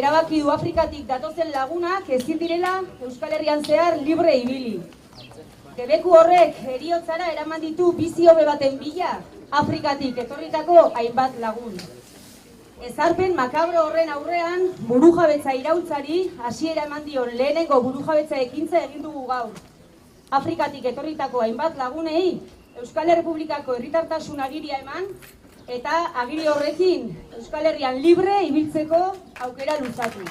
erabaki du Afrikatik datozen lagunak ezin direla Euskal Herrian zehar libre ibili. Debeku horrek heriotzara eraman ditu bizi hobe baten bila Afrikatik etorritako hainbat lagun. Ezarpen makabro horren aurrean burujabetza iraultzari hasiera eman dion lehenengo burujabetza ekintza egin dugu gaur. Afrikatik etorritako hainbat lagunei Euskal Errepublikako herritartasun agiria eman eta agiri horrekin Euskal Herrian libre ibiltzeko aukera luzatu.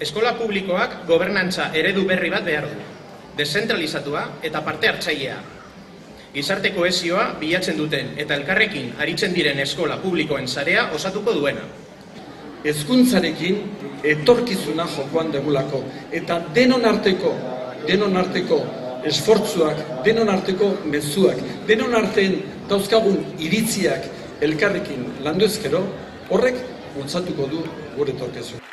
Eskola publikoak gobernantza eredu berri bat behar du, deszentralizatua eta parte hartzailea. Gizarte kohesioa bilatzen duten eta elkarrekin aritzen diren eskola publikoen sarea osatuko duena. Hezkuntzarekin etorkizuna jokoan degulako eta denon arteko esfortzuak, denon arteko mezuak, denon artean dauzkagun iritziak elkarrekin landu ezkero, horrek bultzatuko du gure etorkizuna.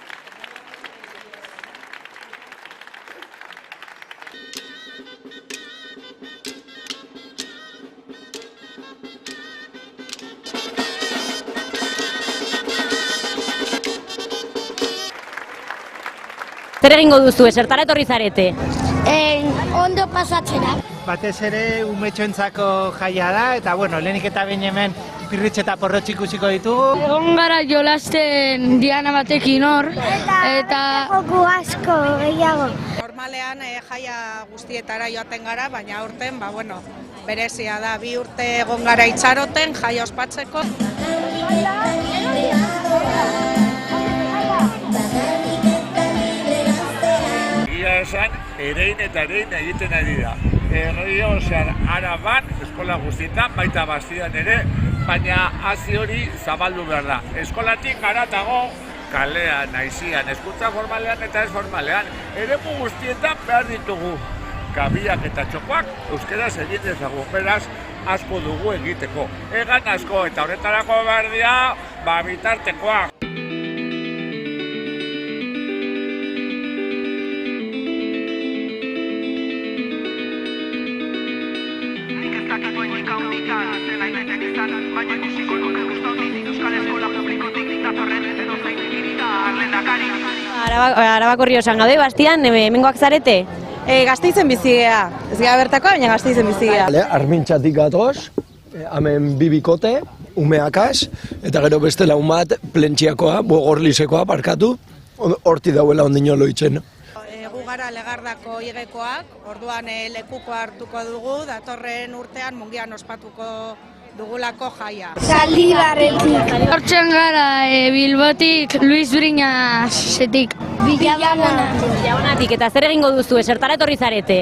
Zer egingo duzu, zertara etorri zarete? Ondo pasatzera. Batez ere umetxoentzako jaia da, eta lehenik eta behin hemen pirritx eta porrotx ikusiko ditugu. Egon gara jolasten Diana batekin hor, eta joku asko gehiago. Normalean jaia guztietara joaten gara, baina aurten, berezia da, 2 urte egon gara itxaroten jaia ospatzeko. Esan, erein eta erein egiten ari da. Errio osean Araban, eskola guztietan, baita Bastidan ere, baina hazi hori zabaldu behar da. Eskolatik haratago, kalean, aizian, hezkuntza formalean eta ez formalean, eremu guztietan behar ditugu. Kabiak eta txokoak euskeraz egin dezagun, beraz, asko dugu egiteko. Egan asko eta horretarako behar dira, bitartekoak. Arabako Riosan gaude, Bastian, hemengoak zarete? Gasteizen bizigea, ez gara bertako, baina Gasteizen bizigea. Armintxatik gatoz, hemen bibikote, umeakaz, eta gero beste laun bat, plentxiakoa, bogorlisekoa parkatu, horti dauela ondino loitzen. Gu gara Legardako igekoak, orduan lekuko hartuko dugu, datorren urtean Mungian ospatuko dugulako jaia. Zaldibarretik. Hortzen gara Bilbotik, Luis Briñasetik. Villabonatik, eta zer egingo duzu, zertara etorri zarete?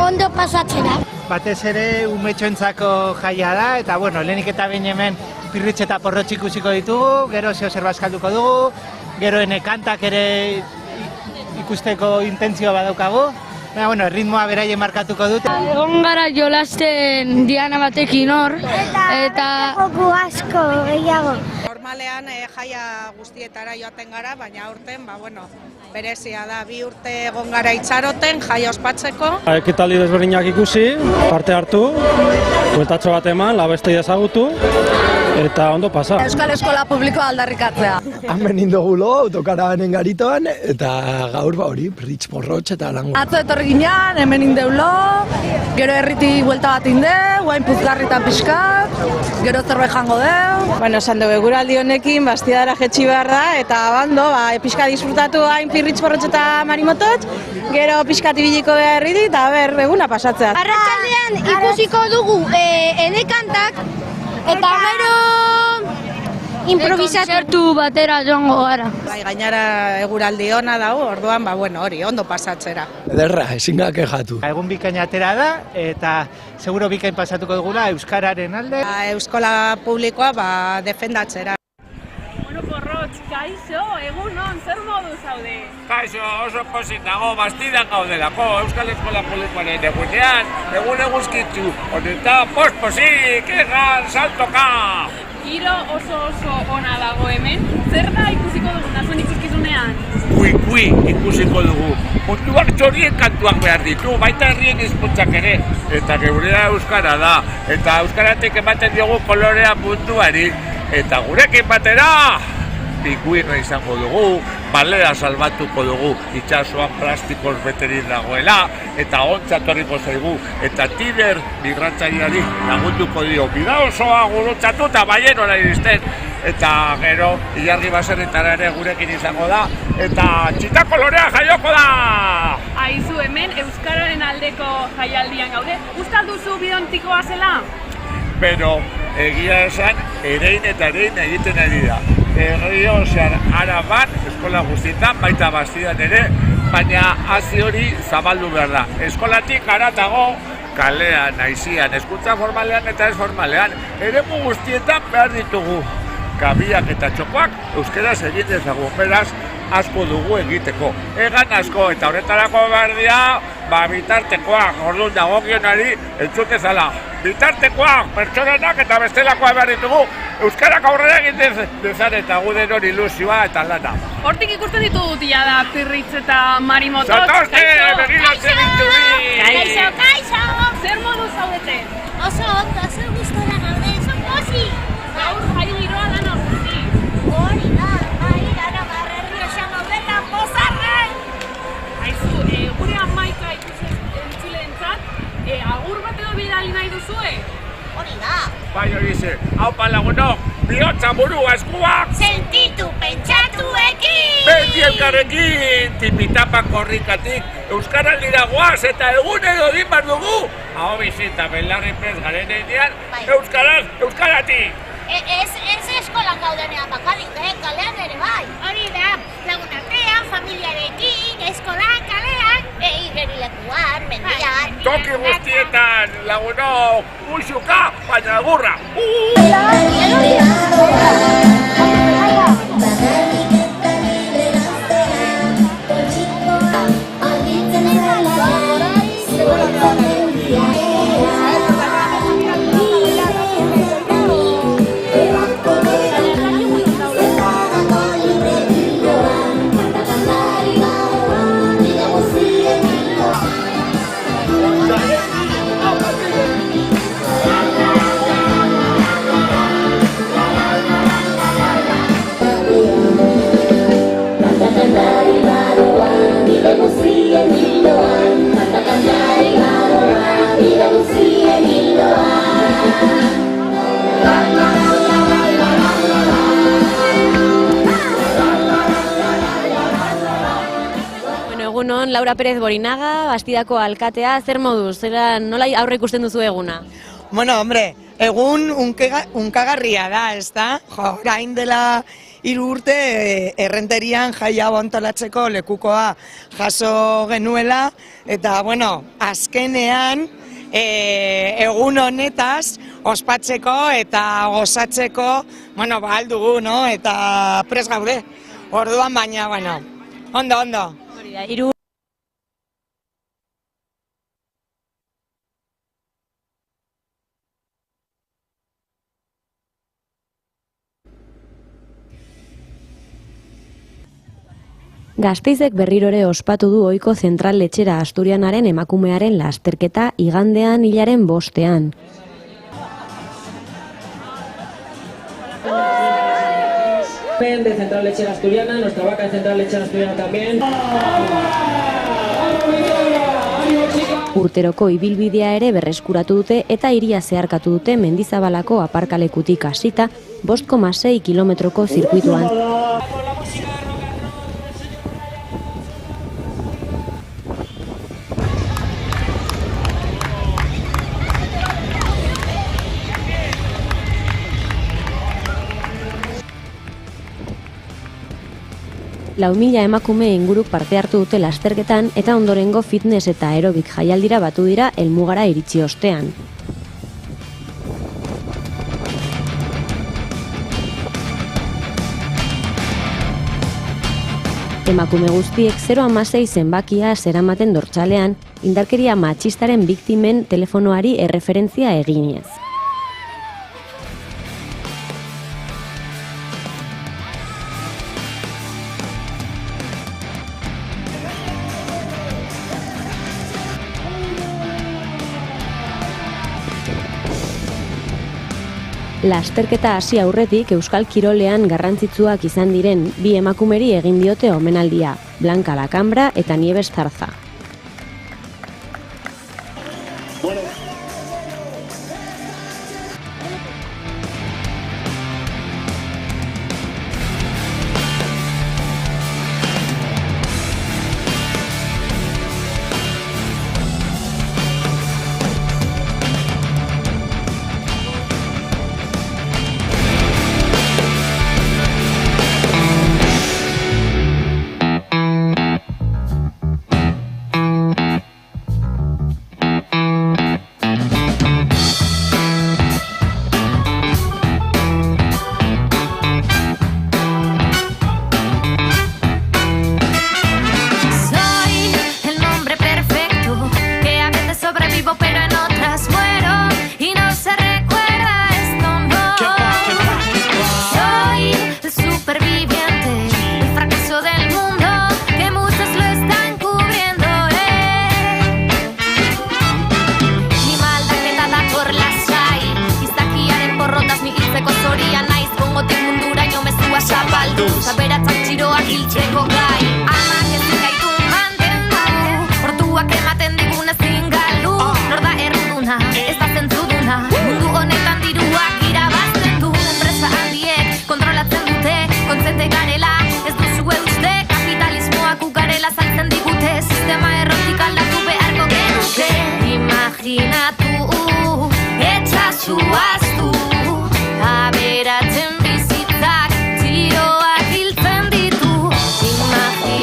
Ondo pasatzera. Batez ere umetxoentzako jaia da, eta lehenik eta behin hemen pirritx eta porrotx ikusiko ditugu, gero zeo zer bazkalduko dugu, gero kantak ere ikusteko intentzio badaukagu, Baina, bueno, erritmoa beraien markatuko dute. Egon gara jolasten diana batekin hor, eta joku asko gehiago. Normalean jaia guztietara joaten gara, baina aurten, berezia da, 2 urte egon gara itxaroten jaia ospatzeko. Ekitaldi desberdinak ikusi, parte hartu, bueltatxo bat eman, labestea ezagutu, eta ondo pasa. Euskal Eskola Publikoa aldarrikatzea. Hemen indogulo, autokarabanen garitoan, eta gaur hori, pritz porrotx eta lango. Atzo etorri ginean, hemen indeulo, gero herriti buelta bat inde, guain puzgarritan pixkat, gero zerbait jango deu. Bueno, esan dugu, eguraldi honekin, bastidara jetxi behar da, eta abando, pixka disfrutatu hain pirritx porrotx eta marimototx, gero pixkat ibiliko behar erriti, eta eguna pasatzea. Arratsaldean ikusiko dugu enekantak, eta gero improvisatu batera joango gara. Gainara eguraldi ona dago, orduan, hori, ondo pasatzera. Ederra, ezin gake jatu. Egun bikain atera da, eta seguro bikain pasatuko dugula Euskararen alde. Eskola publikoa defendatzera. Bueno, porrotx, kaixo, egunon, zer modu zaude? Kaixo, oso pozik nago, bastidan gaudelako, Euskal Eskola Publikoaren egunean, egun eguzkitzu, honeta post-pozik, egan, saltoka! Giro oso ona dago hemen, zer da ikusiko dugu zuen ikuskizunean? Kui ikusiko dugu, munduak txorien kantuak behar ditu, baita herrien hizkuntzak ere, eta geurea euskara da, eta euskaratik ematen diogu kolorea munduari, eta gurekin batera! Pikuino izango dugu, balea salbatuko dugu, itxasoan plastikoz beterik dagoela, eta ontza torriko zaigu, eta Tiber migratzaileari lagunduko dio, bida osoa gurutzatu eta baienora iristen, eta gero, Ilargi baserritara ere gurekin izango da, eta txita kolorea jaioko da! Aizu, hemen Euskararen aldeko jaialdian gaude, uste duzu bidontikoa zela? Pero, egia esan, erein egiten ari da. Errioxan Araban, eskola guztietan, baita bastidan ere, baina hazi hori zabaldu behar da. Eskolatik haratago, kalean, aizian, hezkuntza formalean eta ez formalean, eremu guztietan behar ditugu. Kabiak eta txokoak euskeraz egin dezagun, beraz, asko dugu egiteko. Egan asko, eta horretarako behar dira, bitartekoak, orduan dagokionari entzutezala. Bitartekoak, pertsonanak eta bestelakoa behar ditugu, euskarak aurrera egin dezan eta guden hori ilusioa eta lana. Hortik ikusten ditut da pirritz eta marimototx. Zatozte, begiratzen ditubi! Kaixo! Zer modu zaudete? Oso ondo, zer gustora gaude, oso posi! Gaur jai giroa da norguzi. Hori da, dara barrerri osan gaudela pozarrai! Aizu, gure amaika entzuleentzat, agur bat edo bidali nahi duzue? Hori da! Bai hori ze, haupa lagunok, bihotza burua eskuak! Sentitu pentsatu ekin! Beti elkarrekin, tipitapak korrikatik, Euskaraldira goaz eta egunero din behar dugu! Hau bizita belarri prez garen einean, Euskaratik! Ez eskolan gaudenean bakarrik, kalean ere bai! Hori da, lagunartean, familiarekin, eskolan, kalean, igerilekuan, mendian... Toki guztietan, lagunok, muixuka, baina egurra! Egunon, Laura Pérez Borinaga, Bastidako alkatea, zer moduz, nola aurre ikusten duzu eguna? Bueno, hombre, egun unkagarria da, ez da? Orain dela 3 urte errenterian jaia antolatzeko lekukoa jaso genuela, eta, bueno, azkenean egun honetaz ospatzeko eta gozatzeko, bueno, aldugu, no? Eta pres gaude, orduan baina, bueno, ondo. Hori da, 3 Gasteizek berrirore ospatu du ohiko zentral letxera asturianaren emakumearen lasterketa igandean hilaren 5ean. De Central Lechera Asturiana, nuestra vaca de Central Lechera Asturiana también. Urteroko ibilbidea ere berreskuratu dute eta hiria zeharkatu dute Mendizabalako aparkalekutik hasita 5,6 kilometroko zirkuituan. Lau mila emakume inguruk parte hartu dute lasterketan eta ondorengo fitness eta aerobik jaialdira batu dira helmugara iritsi ostean. Emakume guztiek 0,6 zenbakia zeramaten dortsalean indarkeria matxistaren biktimen telefonoari erreferentzia eginez. Lasterketa hasi aurretik euskal kirolean garrantzitsuak izan diren bi emakumeri egin diote omenaldia, Blanca Lacambra eta Nieves Zarza. Zaberatzak txiroak hiltzeko gai Amak ezin gaitu mantendu Orduak ematen digun ezin galdu Nor da erruduna, ez da zentzuduna Mundu honetan diruak irabazten du Enpresa handiek kontrolatzen dute Kontzente garela, ez duzue uste Kapitalismoak ugarela saltzen digute Sistema errotik aldatu beharko genuke Imaginatu, etxasu aztu Aberatzen bizitzak txiroak hiltzen ditu Imaginatu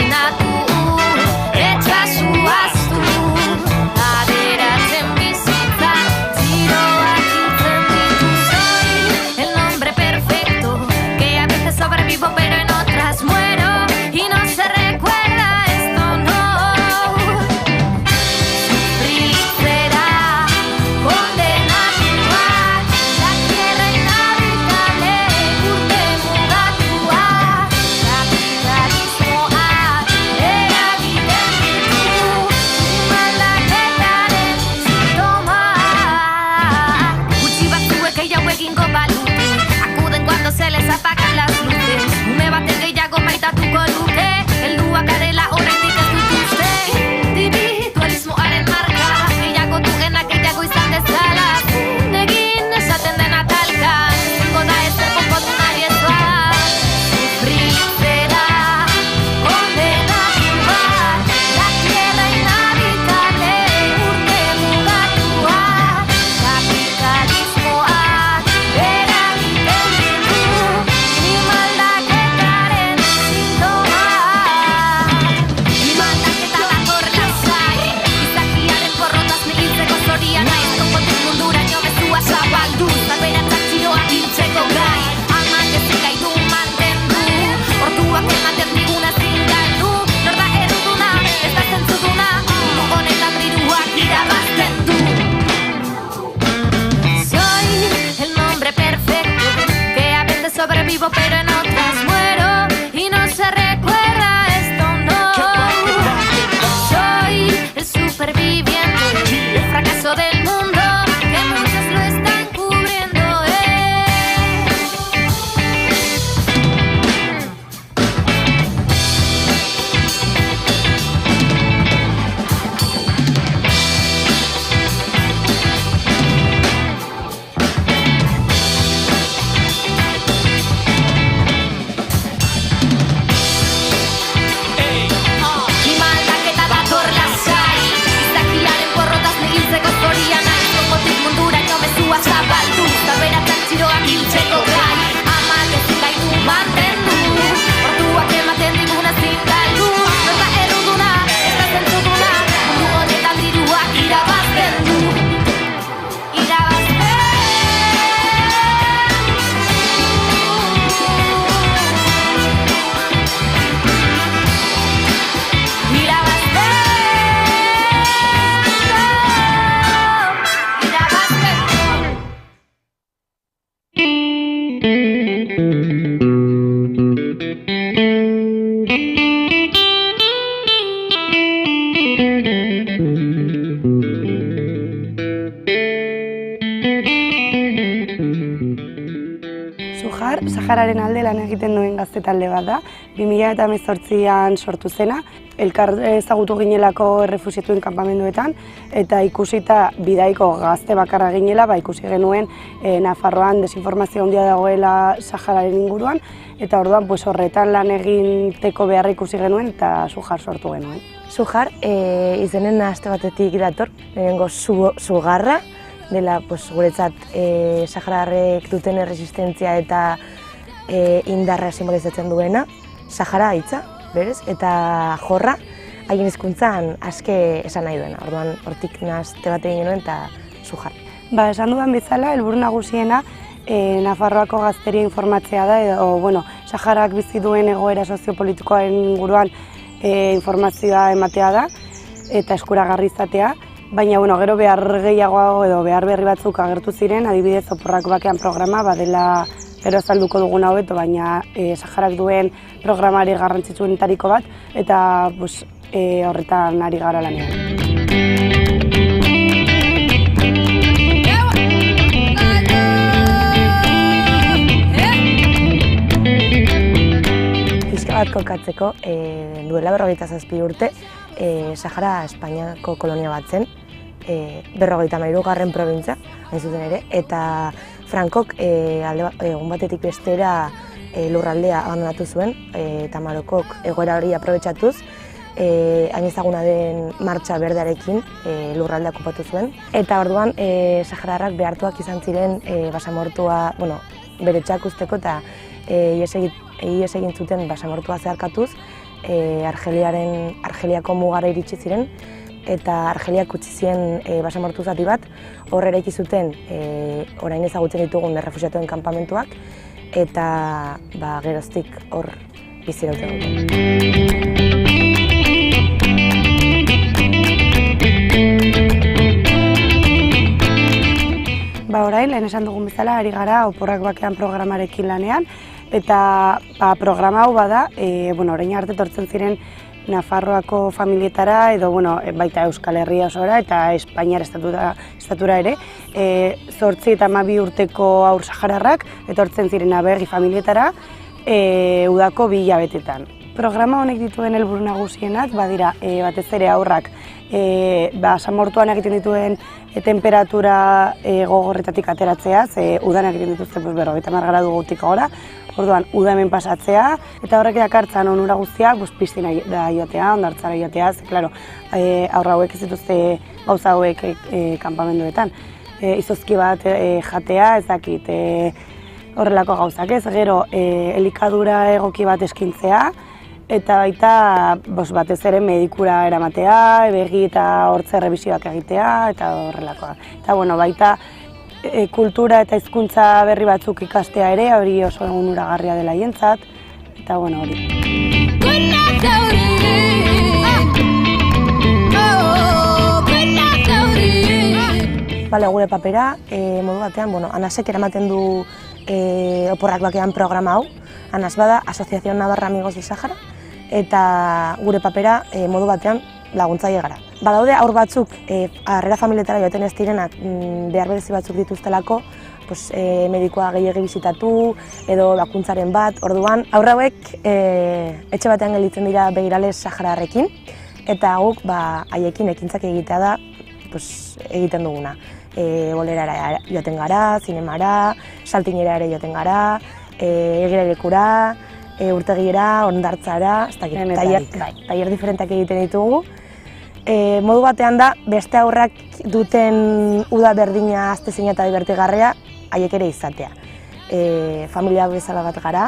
Sujar, Sahararen alde lan egiten duen gazte talde bat da, 2018an sortu zena, elkar ezagutu ginelako errefuxiatuen kanpamenduetan, eta ikusita bidaiko gazte bakarra ginela, ikusi genuen Nafarroan desinformazio handia dagoela Sahararen inguruan, eta orduan horretan lan egiteko beharra ikusi genuen eta Sujar sortu genuen. Sujar izenen aste batetik dator, lehenengo sugarra, dela guretzat sahararrek duten erresistentzia eta indarra simbolizatzen duena, Sahara hitza, berez, eta jorra haien hizkuntzan aske esan nahi duena. Orduan hortik aste bat egin genuen eta Sujar. Esan dudan bezala, helburu nagusiena Nafarroako gazteria informatzea da, edo, Saharak bizi duen egoera soziopolitikoaren inguruan informazioa ematea da, eta eskuragarri izatea. Baina, gero behar gehiago edo behar berri batzuk agertu ziren, adibidez Oporrak Bakean programa, badela gero azalduko dugun hobeto, baina Saharak duen programari garrantzitsuenetariko bat, eta horretan ari gara lanean. Pixka bat kokatzeko, duela 47 urte, Sahara Espainiako kolonia bat zen, 53. Probintzia, hain zuten ere, eta Frankok egun batetik bestera lurraldea abandonatu zuen, eta Marokok egoera hori aprobetxatuz, hain ezaguna den martxa berdearekin lurraldea okupatu zuen. Eta orduan sahararrak behartuak izan ziren basamortua, bere etxeak usteko eta ihes egin zuten basamortua zeharkatuz, Argeliako mugara iritsi ziren, eta Argeliak utzi zien basamortu zati bat, hor eraiki zuten orain ezagutzen ditugun errefuxiatuen kanpamentuak, eta geroztik hor bizi dute dute. Orain, lehen esan dugun bezala, ari gara Oporrak Bakean programarekin lanean, eta programa hau bada, orain arte etortzen ziren Nafarroako familietara, edo baita Euskal Herria osora eta Espainiar estatura ere, 8 eta 12 urteko haur sahararrak etortzen ziren aberri familietara udako 2 hilabetetan. Programa honek dituen helburu nagusienak badira batez ere haurrak basamortuan egiten dituen temperatura gogorretatik ateratzea, udan egiten dituzten 50 gradu gautik gora, orduan uda hemen pasatzea, eta horrek dakartzan onura guztiak piztina joatea, hondartzara joatea, haurra hauek ez dituzte gauza hauek kanpamenduetan. Izozki bat jatea, ez dakit horrelako gauzak ez, gero elikadura egoki bat eskintzea, eta baita batez ere medikura eramatea, begi eta hortze errebisioak egitea, eta horrelakoa. Eta baita kultura eta hizkuntza berri batzuk ikastea ere, hori oso onuragarria dela hientzat, eta hori. Gure papera, modu batean, Anasek eramaten du Oporrak Bakean programa hau. Anas bada, Asociación Navarra Amigos de Sahara, eta gure papera modu batean laguntzaile gara. Badaude haur batzuk harrera familietara joaten ez direnak behar berezi batzuk dituztelako, medikoa gehiegi bizitatu edo bakuntzaren bat, orduan haur hauek etxe batean gelditzen dira begirale sahararrekin, eta guk haiekin ekintzak egitea da egiten duguna. Bolerara joaten gara, zinemara, saltinera ere joaten gara, egirarekura, urtegira, hondartzara, tailer diferentak egiten ditugu. Modu batean da, beste haurrak duten uda berdina aztezina eta divertigarria haiek ere izatea. Familia bezala bat gara,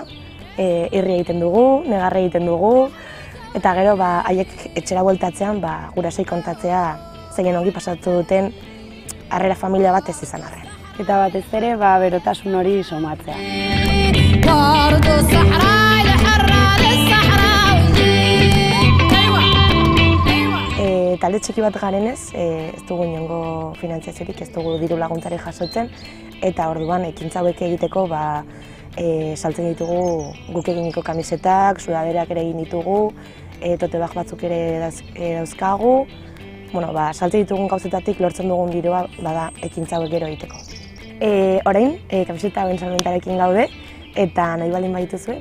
irri egiten dugu, negarre egiten dugu, eta gero haiek etxera bueltatzean gurasei kontatzea zein ongi pasatu duten harrera familia bat ez izan arren. Eta batez ere, berotasun hori somatzea. Talde txiki bat garenez, ez dugu inongo finantziaziorik, ez dugu diru laguntzari jasotzen, eta orduan ekintza hauek egiteko saltzen ditugu guk eginiko kamisetak, sudaderak ere egin ditugu, tote bag batzuk ere dauzkagu. Saltzen ditugun gauzetatik lortzen dugun diroa bada ekintza hauek gero egiteko. Orain, kamiseta hauen salmentarekin gaude, eta nahi baldin badituzue,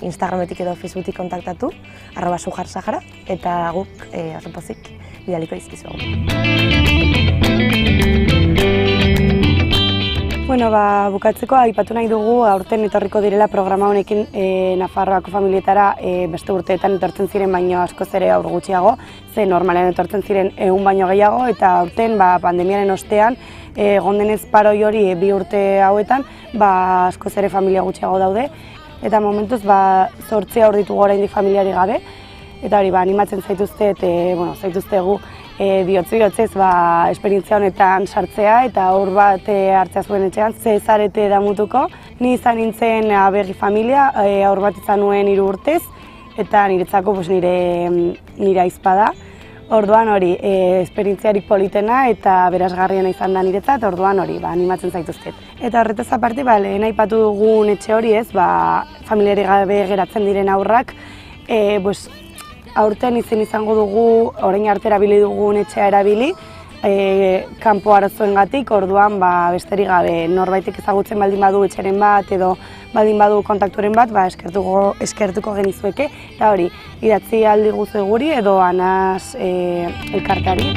Instagrametik edo Facebooketik kontaktatu, @sujarsahara, eta guk arrepozik bidaliko dizkizuegu. Bukatzeko aipatu nahi dugu aurten etorriko direla programa honekin Nafarroako familietara beste urteetan etortzen ziren baino askoz ere haur gutxiago, ze normalean etortzen ziren 100 baino gehiago, eta aurten pandemiaren ostean egon denez paroi hori 2 urte hauetan askoz ere familia gutxiago daude, eta momentuz 8 haur ditugu oraindik familiari gabe, eta hori animatzen zaituztegu bihotz-bihotzez esperientzia honetan sartzea eta haur bat hartzea zuen etxean, ze zarete damutuko. Ni izan nintzen abegi familia, haur bat izan nuen 3 urtez, eta niretzako nire ahizpa da. Orduan hori, esperientziarik politena eta berazgarriena izan da niretzat, orduan hori, animatzen zaituztet. Eta horretaz aparte, lehen aipatu dugun etxe hori familiari gabe geratzen diren haurrak, aurten izango dugu, orain arte erabili dugun etxea erabili, kanpo arazoengatik, orduan besterik gabe norbaitek ezagutzen baldin badu etxeren bat edo baldin badu kontakturen bat, eskertuko genizueke, eta hori, idatzi aldi guzu guri edo Anas elkarteari.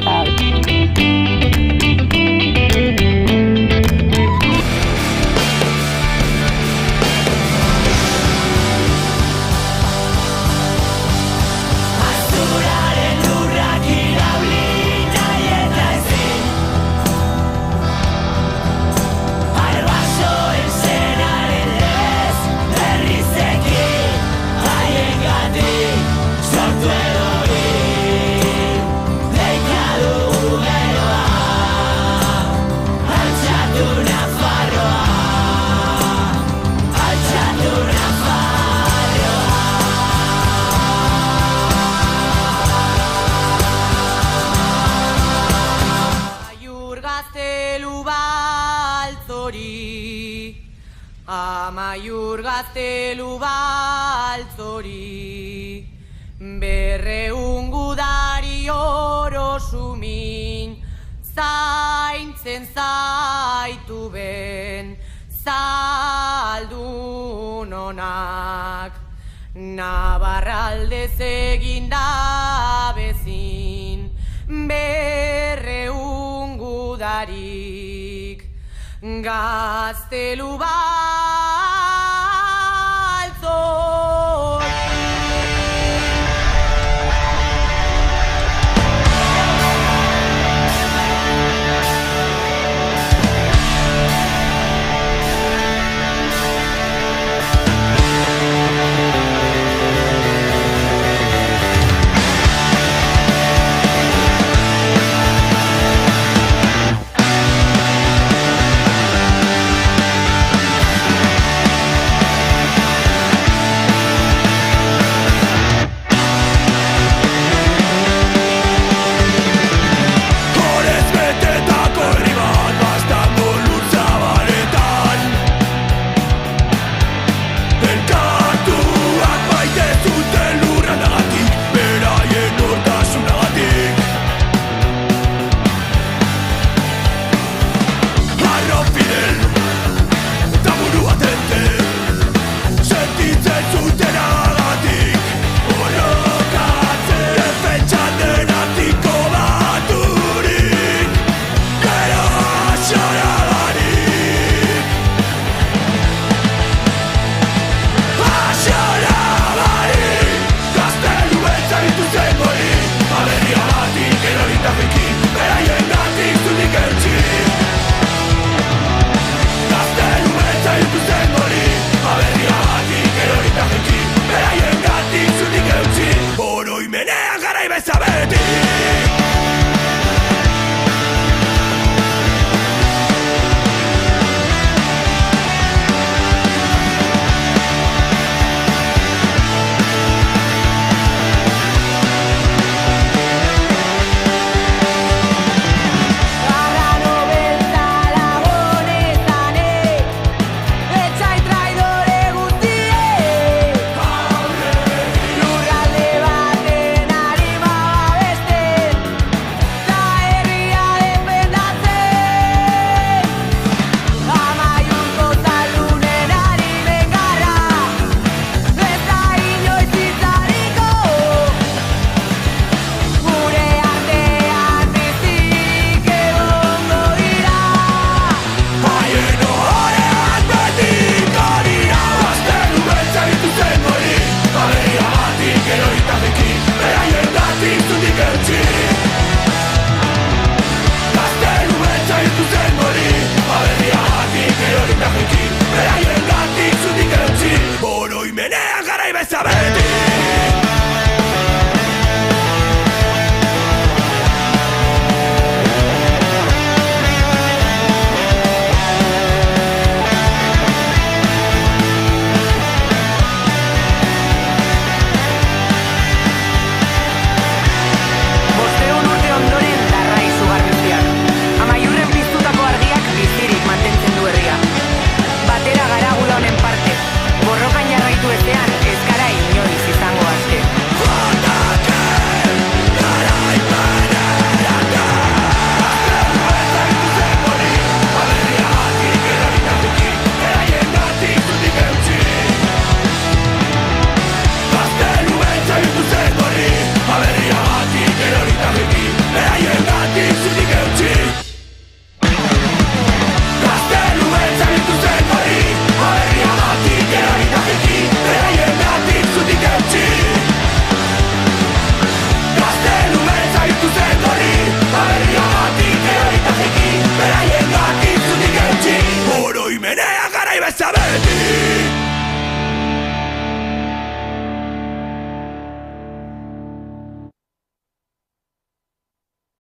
Amaiur gaztelu baltzori, 200 gudari oro sumin, zaintzen zaitu ben, zaldun onak, Nabarraldez egin da bezin, 200 gudarik, gaztelu baltzori.